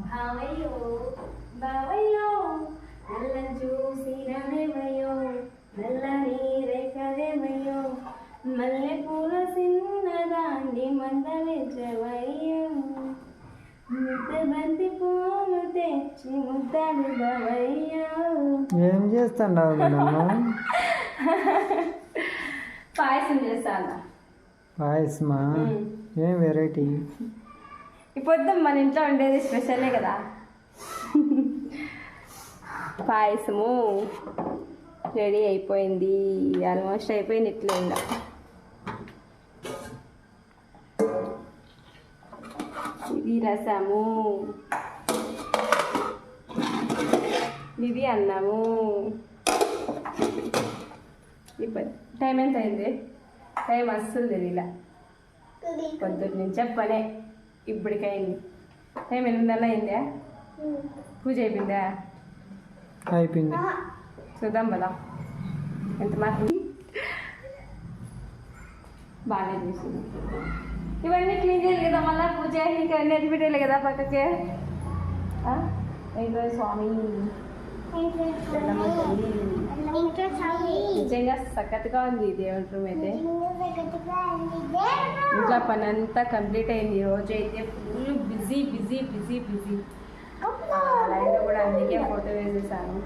భావయ్యో బావయ్యో నల్లని చూసి నవ్వేవయ్యో నల్లని రేఖదేవయ్యో మల్లె పూల చిన్నదాండి మందలించవయ్యో ముద్ద బంతి పూలు తెచ్చి ముద్దలు బావయ్యో. ఏం చేస్తాండావు పాయసం చేస్తాను. పాయసమా? ఏం వెరైటీ? ఇప్పుడు మన ఇంట్లో ఉండేది స్పెషలే కదా. పాయసము రెడీ అయిపోయింది, ఆల్మోస్ట్ అయిపోయింది. ఇట్లా ఇంకా ఇది రసము, ఇది అన్నము. ఇప్పుడు టైం ఎంత అయింది? టైం అస్సలు తెలియలే. పొద్దున్న నుంచి పనే ఇప్పటికైంది. టైం 8:30 అయిందా? పూజ అయిపోయిందా? అయిపోయింది. చూద్దాం కదా ఎంత మాత్రం. బాగానే చేసింది. ఇవన్నీ క్లీన్ చేయాలి కదా, మళ్ళీ పూజ ఇంకా అన్నీ ఎత్తి పెట్టాలి కదా పక్కకే. ఏంటో స్వామి నిజంగా సఖత్గా ఉంది దేవుడి రూమ్ అయితే. ఇంట్లో పని అంతా కంప్లీట్ అయింది. రోజు అయితే full busy busy busy busy. లైవ్లో కూడా అందుకే ఫోటో వేసేసాను.